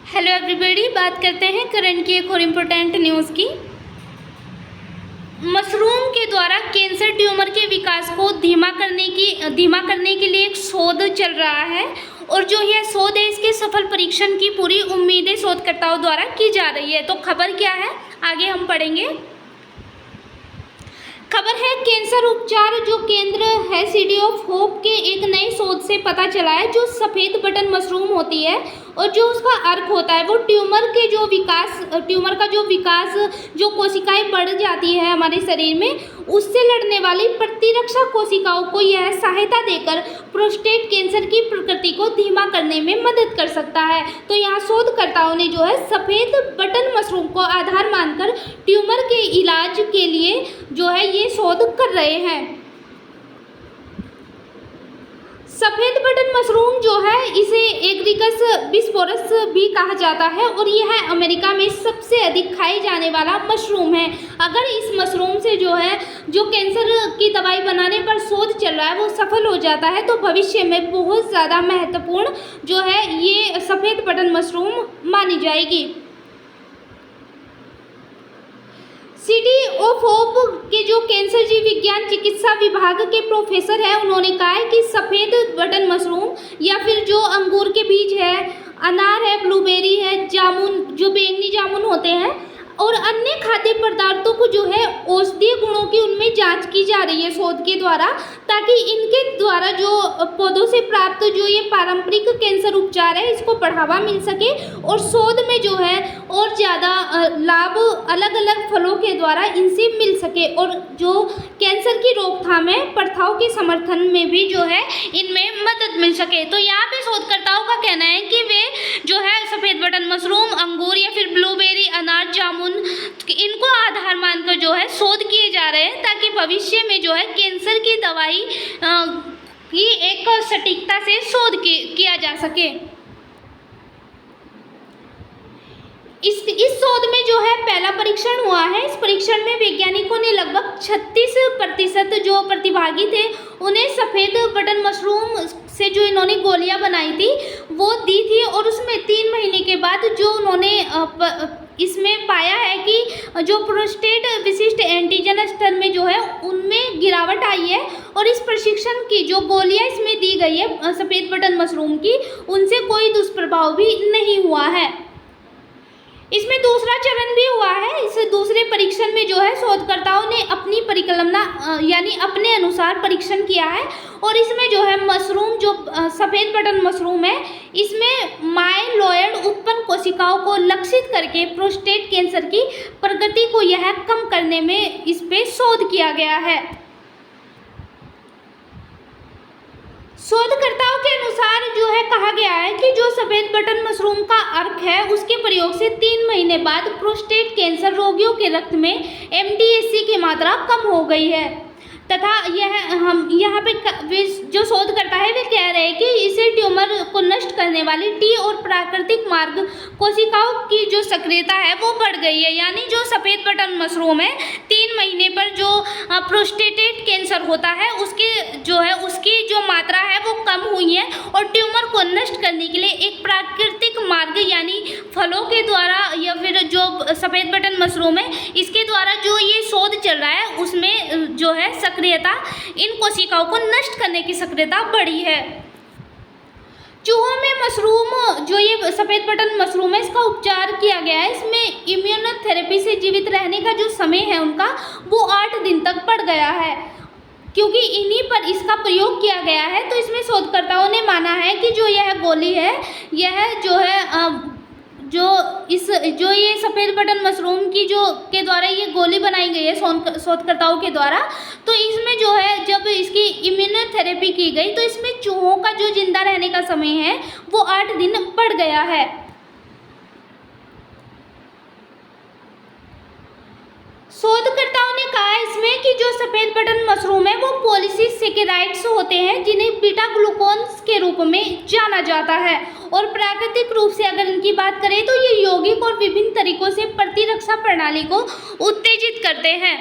Hello everybody, बात करते हैं करंट की एक और इम्पोर्टेंट न्यूज़ की। मशरूम के द्वारा कैंसर ट्यूमर के विकास को धीमा करने के लिए एक शोध चल रहा है और जो यह शोध है इसके सफल परीक्षण की पूरी उम्मीदें शोधकर्ताओं द्वारा की जा रही है। तो खबर क्या है आगे हम पढ़ेंगे। खबर है कैंसर उपचार जो केंद्र है सिटी ऑफ होप के एक नए शोध से पता चला है जो सफ़ेद बटन मशरूम होती है और जो उसका अर्क होता है वो ट्यूमर का जो विकास जो कोशिकाएं बढ़ जाती है हमारे शरीर में उससे लड़ने वाली प्रतिरक्षा कोशिकाओं को यह सहायता देकर प्रोस्टेट कैंसर की प्रकृति को धीमा करने में मदद कर सकता है। तो यहाँ शोधकर्ताओं ने जो है सफ़ेद बटन मशरूम को आधार मानकर ट्यूमर के इलाज के लिए जो है ये शोध कर रहे हैं। सफ़ेद बटन मशरूम जो है इसे एग्रिकस बिस्पोरस भी कहा जाता है और यह अमेरिका में सबसे अधिक खाए जाने वाला मशरूम है। अगर इस मशरूम से जो कैंसर की दवाई बनाने पर शोध चल रहा है वो सफल हो जाता है तो भविष्य में बहुत ज़्यादा महत्वपूर्ण जो है ये सफ़ेद बटन मशरूम मानी जाएगी। सिटी ऑफ होप के जो कैंसर जीव विज्ञान चिकित्सा विभाग के प्रोफेसर हैं उन्होंने कहा है कि सफ़ेद बटन मशरूम या फिर जो अंगूर के बीज है, अनार है, ब्लूबेरी है, जामुन जो बैंगनी जामुन होते हैं और अन्य खाद्य पदार्थों को जो है औषधीय गुणों की उनमें जांच की जा रही है शोध के द्वारा, ताकि इनके द्वारा जो पौधों से प्राप्त जो ये पारंपरिक कैंसर उपचार है इसको बढ़ावा मिल सके और शोध में जो है और ज़्यादा लाभ अलग अलग फलों के द्वारा इनसे मिल सके और जो कैंसर की रोकथाम है प्रथाओं के समर्थन में भी जो है इनमें मदद मिल सके। तो यहाँ पे शोधकर्ताओं का कहना है कि वे जो है सफ़ेद बटन मशरूम, अंगूर या फिर ब्लूबेरी, अनार, जामुन इनको आधार मानकर जो है शोध किए जा रहे हैं ताकि भविष्य में जो है कैंसर की दवाई की एक सटीकता से शोध किया जा सके। इस शोध में जो है पहला परीक्षण हुआ है। इस परीक्षण में वैज्ञानिकों ने लगभग 36% जो प्रतिभागी थे उन्हें सफ़ेद बटन मशरूम से जो इन्होंने गोलियां बनाई थी वो दी थी और उसमें 3 महीने के बाद जो उन्होंने इसमें पाया है कि जो प्रोस्टेट विशिष्ट एंटीजन स्तर में जो है उनमें गिरावट आई है और इस प्रशिक्षण की जो गोलियां इसमें दी गई है सफ़ेद बटन मशरूम की उनसे कोई दुष्प्रभाव भी नहीं हुआ है। इसमें दूसरा चरण भी हुआ है। इस दूसरे परीक्षण में जो है शोधकर्ताओं ने अपनी परिकल्पना यानी अपने अनुसार परीक्षण किया है और इसमें जो है मशरूम जो सफ़ेद बटन मशरूम है इसमें माइलॉयड उत्पन्न कोशिकाओं को लक्षित करके प्रोस्टेट कैंसर की प्रगति को यह कम करने में इस पे शोध किया गया है। शोधकर्ताओं के अनुसार जो है कहा गया है कि जो सफ़ेद बटन मशरूम का अर्क है उसके प्रयोग से 3 महीने बाद प्रोस्टेट कैंसर रोगियों के रक्त में MDHC की मात्रा कम हो गई है तथा यहाँ पे जो शोधकर्ता है वे कह रहे हैं कि इसे ट्यूमर को नष्ट करने वाली T और प्राकृतिक मार्ग कोशिकाओं की जो सक्रियता है वो बढ़ गई है। यानी जो सफ़ेद बटन मशरूम है 3 महीने पर जो प्रोस्टेटेट कैंसर होता है उसकी जो मात्रा है वो कम हुई है और ट्यूमर को नष्ट करने के लिए एक प्राकृतिक मार्ग यानी फलों के द्वारा या फिर जो सफ़ेद बटन मशरूम है इसके द्वारा जो ये शोध चल रहा है उसमें जो है सक्रियता इन कोशिकाओं को नष्ट करने की सक्रियता बढ़ी है। चूहों में मशरूम जो ये सफ़ेद बटन मशरूम है इसका उपचार किया गया है। इसमें इम्यूनोथेरेपी से जीवित रहने का जो समय है उनका वो 8 दिन तक बढ़ गया है। क्योंकि इन्हीं पर इसका प्रयोग किया गया है तो इसमें शोधकर्ताओं ने माना है कि जो यह गोली है यह जो है जो ये सफ़ेद बटन मशरूम की के द्वारा ये गोली बनाई गई है शोधकर्ताओं के द्वारा, तो इसमें जो है जब इसकी इम्यूनोथेरेपी की गई तो इसमें चूहों का जो जिंदा रहने का समय है वो 8 दिन बढ़ गया है। शोधकर्ताओं ने कहा इसमें कि जो सफ़ेद बटन मशरूम है वो पॉलीसेकेराइड्स होते हैं जिन्हें बीटा ग्लूकोन्स के रूप में जाना जाता है और प्राकृतिक रूप से अगर इनकी बात करें तो ये यौगिक और विभिन्न तरीकों से प्रतिरक्षा प्रणाली को उत्तेजित करते हैं।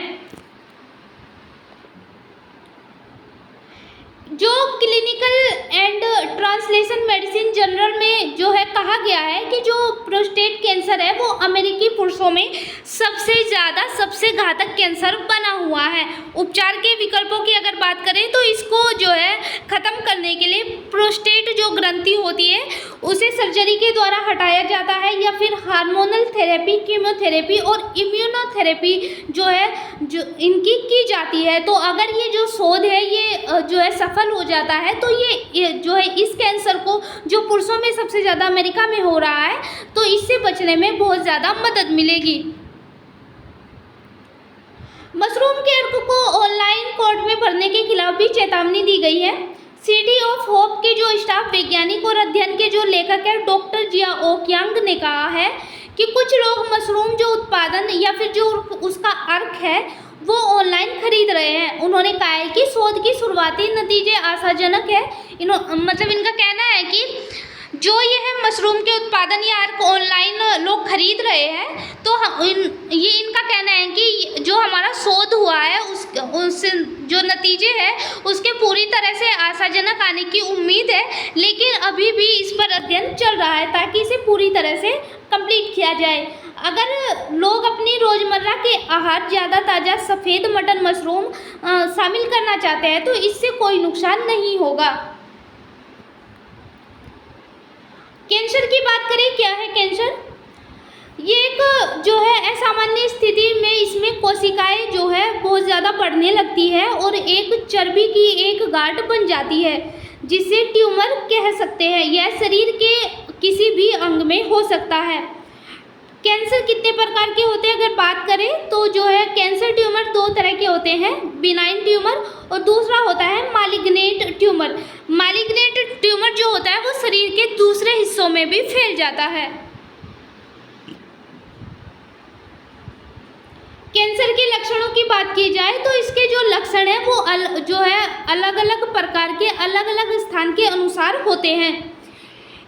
जो clinical and translation medicine journal में जो है कहा गया है कि जो प्रोस्टेट कैंसर है वो अमेरिकी पुरुषों में सबसे घातक कैंसर बना हुआ है। उपचार के विकल्पों की अगर बात करें तो इसको जो है ख़त्म करने के लिए प्रोस्टेट जो ग्रंथि होती है उसे सर्जरी के द्वारा हटाया जाता है या फिर हार्मोनल थेरेपी, कीमोथेरेपी और इम्यूनोथेरेपी जो इनकी की जाती है। तो अगर ये जो शोध है ये जो है सफल हो जाता है तो ये जो है इस कैंसर को जो पुरुषों में सबसे ज़्यादा अमेरिका में हो रहा है तो इससे बचने में बहुत ज़्यादा मदद मिलेगी। मशरूम के अर्क को ऑनलाइन कोर्ट में भरने के खिलाफ भी चेतावनी दी गई है। सिटी ऑफ होप के जो स्टाफ वैज्ञानिक और अध्ययन के जो लेखक है डॉक्टर जिया ओकयांग ने कहा है कि कुछ लोग मशरूम जो उत्पादन या फिर जो उसका अर्क है वो ऑनलाइन खरीद रहे हैं। उन्होंने कहा है कि शोध की शुरुआती नतीजे आशाजनक है। मतलब इनका कहना है कि जो यह मशरूम के उत्पादन या अर्क ऑनलाइन लोग खरीद रहे हैं तो ये इनका कहना है कि जो हमारा शोध हुआ है उससे जो नतीजे हैं उसके पूरी तरह से आशाजनक आने की उम्मीद है, लेकिन अभी भी इस पर अध्ययन चल रहा है ताकि इसे पूरी तरह से कंप्लीट किया जाए। अगर लोग अपनी रोज़मर्रा के आहार ज़्यादा ताज़ा सफ़ेद मटन मशरूम शामिल करना चाहते हैं तो इससे कोई नुकसान नहीं होगा। कैंसर की बात करें, क्या है कैंसर? ये एक जो है असामान्य स्थिति में इसमें कोशिकाएं जो है बहुत ज़्यादा बढ़ने लगती है और एक चर्बी की एक गांठ बन जाती है जिसे ट्यूमर कह सकते हैं। यह शरीर के किसी भी अंग में हो सकता है। कैंसर कितने प्रकार के होते हैं अगर बात करें तो जो है कैंसर ट्यूमर दो तरह के होते हैं, बिनाइन ट्यूमर और दूसरा होता है मालिग्नेंट ट्यूमर। मालिग्नेंट ट्यूमर जो होता है वो शरीर के दूसरे हिस्सों में भी फैल जाता है। कैंसर के लक्षणों की बात की जाए तो इसके जो लक्षण हैं वो जो है अलग अलग प्रकार के अलग अलग स्थान के अनुसार होते हैं।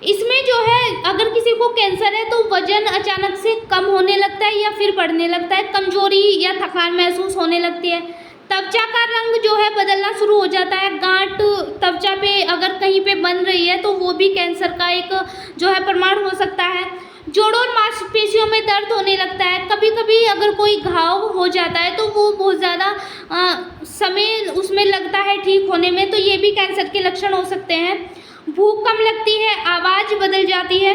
इसमें जो है अगर किसी को कैंसर है तो वजन अचानक से कम होने लगता है या फिर बढ़ने लगता है, कमजोरी या थकान महसूस होने लगती है, त्वचा का रंग जो है बदलना शुरू हो जाता है, गांठ त्वचा पे अगर कहीं पे बन रही है तो वो भी कैंसर का एक जो है प्रमाण हो सकता है। जोड़ों और मांसपेशियों में दर्द होने लगता है, कभी कभी अगर कोई घाव हो जाता है तो वो बहुत ज़्यादा समय उसमें लगता है ठीक होने में, तो ये भी कैंसर के लक्षण हो सकते हैं। भूख कम लगती है, आवाज़ बदल जाती है,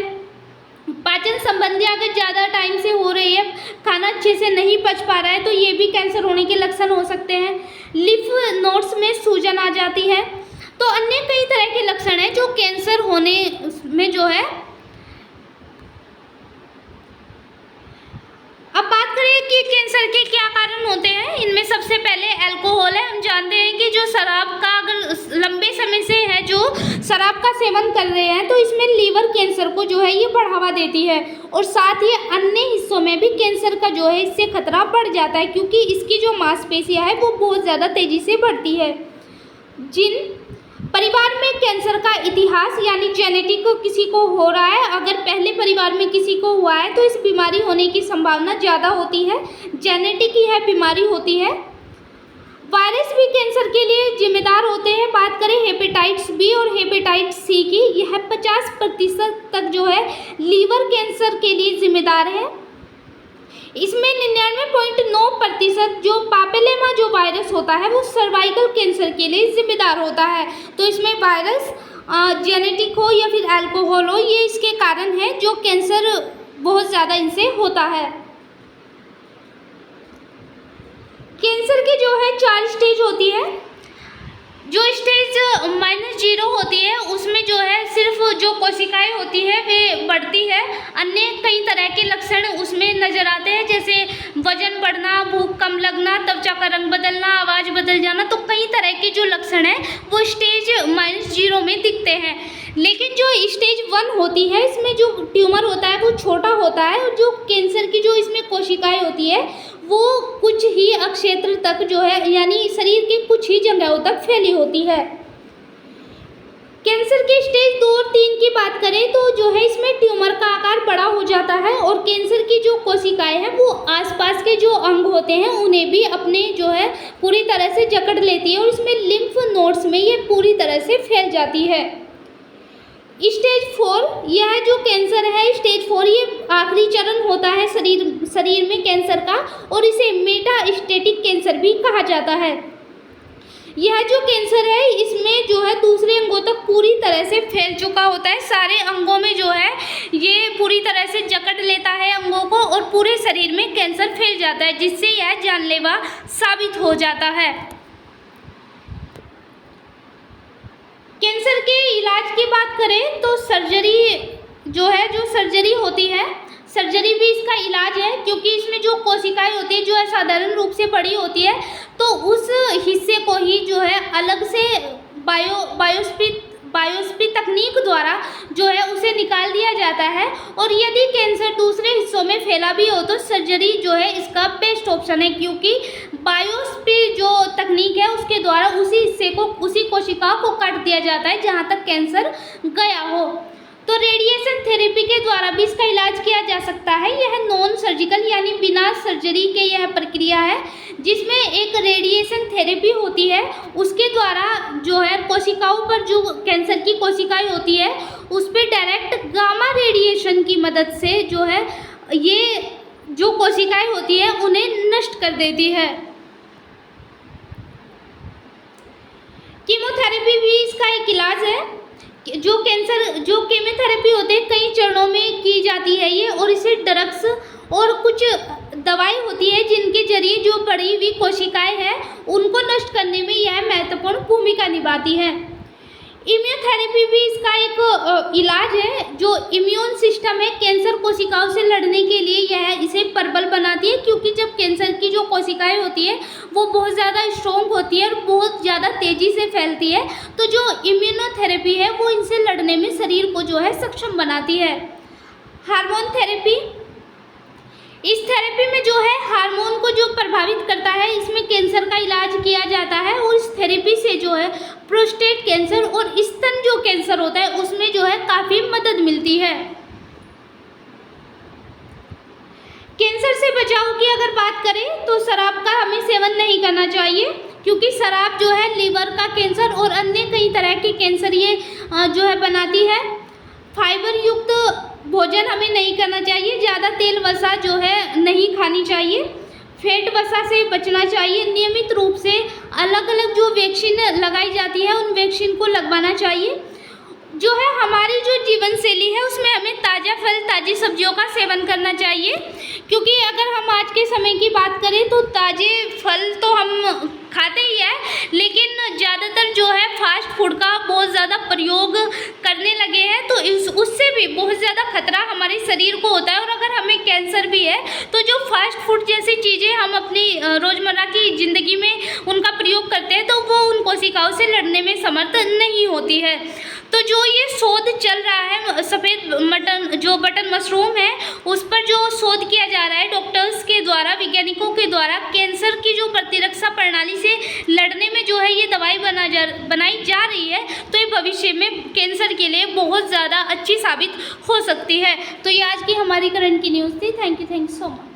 पाचन संबंधी अगर ज़्यादा टाइम से हो रही है, खाना अच्छे से नहीं पच पा रहा है तो ये भी कैंसर होने के लक्षण हो सकते हैं। लिम्फ नोड्स में सूजन आ जाती है। तो अन्य कई तरह के लक्षण हैं जो कैंसर होने में जो है। अब बात करें कि कैंसर के क्या कारण होते हैं। इनमें सबसे पहले अल्कोहल है। हम जानते हैं कि जो शराब का अगर लंबे समय से है जो शराब का सेवन कर रहे हैं तो इसमें लीवर कैंसर को जो है ये बढ़ावा देती है और साथ ही अन्य हिस्सों में भी कैंसर का जो है इससे खतरा बढ़ जाता है क्योंकि इसकी जो मांसपेशियां है वो बहुत ज़्यादा तेज़ी से बढ़ती है। जिन परिवार में कैंसर का इतिहास यानी जेनेटिक किसी को हो रहा है, अगर पहले परिवार में किसी को हुआ है तो इस बीमारी होने की संभावना ज़्यादा होती है। जेनेटिक यह बीमारी होती है। वायरस भी कैंसर के लिए जिम्मेदार होते हैं। बात करें हेपेटाइटिस बी और हेपेटाइटिस सी की, यह 50% तक जो है लीवर कैंसर के लिए जिम्मेदार है। इसमें 99.9% जो पापेलेमा जो वायरस होता है वो सर्वाइकल कैंसर के लिए जिम्मेदार होता है। तो इसमें वायरस जेनेटिक हो या फिर अल्कोहल हो, ये इसके कारण है जो कैंसर बहुत ज़्यादा इनसे होता है। कैंसर की जो है 4 स्टेज होती है। जो स्टेज -0 होती है उसमें जो है सिर्फ जो कोशिकाएं होती है वे बढ़ती है। अन्य कई तरह के लक्षण उसमें नज़र आते हैं जैसे वजन बढ़ना, भूख कम लगना, त्वचा का रंग बदलना, आवाज़ बदल जाना। तो कई तरह के जो लक्षण हैं वो स्टेज -0 में दिखते हैं। लेकिन जो स्टेज 1 होती है इसमें जो ट्यूमर होता है वो छोटा होता है और जो कैंसर की जो इसमें कोशिकाएं होती है वो कुछ ही क्षेत्र तक जो है यानी शरीर के कुछ ही जगहों तक फैली होती है। कैंसर के स्टेज 2 और 3 की बात करें तो जो है इसमें ट्यूमर का आकार बड़ा हो जाता है और कैंसर की जो कोशिकाएं हैं वो आसपास के जो अंग होते हैं उन्हें भी अपने जो है पूरी तरह से जकड़ लेती है और इसमें लिम्फ नोड्स में ये पूरी तरह से फैल जाती है। स्टेज 4, यह जो कैंसर है स्टेज 4, ये आखिरी चरण होता है शरीर में कैंसर का, और इसे मेटास्टेटिक कैंसर भी कहा जाता है। यह जो कैंसर है इसमें जो है दूसरे अंगों तक पूरी तरह से फैल चुका होता है। सारे अंगों में जो है ये पूरी तरह से जकड़ लेता है अंगों को, और पूरे शरीर में कैंसर फैल जाता है, जिससे यह जानलेवा साबित हो जाता है। कैंसर के इलाज की बात करें तो सर्जरी जो सर्जरी होती है, सर्जरी भी इसका इलाज है, क्योंकि इसमें जो कोशिकाएं होती है जो असाधारण रूप से बड़ी होती है, तो उस हिस्से को ही जो है अलग से बायोप्सी तकनीक द्वारा जो है उसे निकाल दिया जाता है। और यदि कैंसर दूसरे हिस्सों में फैला भी हो तो सर्जरी जो है इसका बेस्ट ऑप्शन है, क्योंकि बायोप्सी जो तकनीक है उसके द्वारा उसी हिस्से को, उसी कोशिका को काट दिया जाता है जहाँ तक कैंसर गया हो। तो रेडिएशन थेरेपी के द्वारा भी इसका इलाज किया जा सकता है। यह नॉन सर्जिकल यानी बिना सर्जरी के यह प्रक्रिया है, जिसमें एक रेडिएशन थेरेपी होती है, उसके द्वारा जो है कोशिकाओं पर, जो कैंसर की कोशिकाएं होती है उस पर डायरेक्ट गामा रेडिएशन की मदद से जो है ये जो कोशिकाएं होती है उन्हें नष्ट कर देती है। कीमोथेरेपी भी इसका एक इलाज है। जो कीमोथेरेपी होते हैं कई चरणों में की जाती है ये, और इसे ड्रग्स और कुछ दवाई होती है जिनके जरिए जो बढ़ी हुई कोशिकाएं हैं उनको नष्ट करने में यह महत्वपूर्ण भूमिका निभाती है। इम्यूनोथेरेपी भी इसका एक इलाज है। जो इम्यून सिस्टम है कैंसर कोशिकाओं से लड़ने के लिए यह इसे प्रबल बनाती है, क्योंकि जब कैंसर की जो कोशिकाएं होती है वो बहुत ज़्यादा स्ट्रॉन्ग होती है और बहुत ज़्यादा तेज़ी से फैलती है, तो जो इम्यूनोथेरेपी है वो इनसे लड़ने में शरीर को जो है सक्षम बनाती है। हार्मोन थेरेपी, इस थेरेपी में जो है हार्मोन को जो प्रभावित करता है इसमें कैंसर का इलाज किया जाता है, और इस थेरेपी से जो है प्रोस्टेट कैंसर और स्तन जो कैंसर होता है उसमें जो है काफ़ी मदद मिलती है। कैंसर से बचाव की अगर बात करें तो शराब का हमें सेवन नहीं करना चाहिए, क्योंकि शराब जो है लीवर का कैंसर और अन्य कई तरह के कैंसर ये जो है बनाती है। फाइबर युक्त भोजन हमें नहीं करना चाहिए, ज़्यादा तेल वसा जो है नहीं खानी चाहिए, फैट वसा से बचना चाहिए। नियमित रूप से अलग अलग जो वैक्सीन लगाई जाती है उन वैक्सीन को लगवाना चाहिए। जो है हमारी जो जीवन शैली है उसमें हमें ताज़ा फल, ताज़ी सब्जियों का सेवन करना चाहिए, क्योंकि अगर हम आज के समय की बात करें तो ताज़े फल तो हम खाते ही हैं, लेकिन ज़्यादातर जो है फास्ट फूड का बहुत ज़्यादा प्रयोग करने लगे हैं, तो उससे भी बहुत ज़्यादा खतरा हमारे शरीर को होता है। और अगर हमें कैंसर भी है तो जो फास्ट फूड जैसी चीज़ें हम अपनी रोज़मर्रा की ज़िंदगी में उनका प्रयोग करते हैं तो वो उन कोशिकाओं से लड़ने में समर्थ नहीं होती है। तो जो ये शोध चल रहा है सफ़ेद जो बटन मशरूम है उस पर जो शोध किया जा रहा है डॉक्टर्स के द्वारा, वैज्ञानिकों के द्वारा, कैंसर की जो प्रतिरक्षा प्रणाली से लड़ने में जो है ये दवाई बनाई जा रही है, तो ये भविष्य में कैंसर के लिए बहुत ज़्यादा अच्छी साबित हो सकती है। तो ये आज की हमारी करंट की न्यूज़ थी। Thank you so much.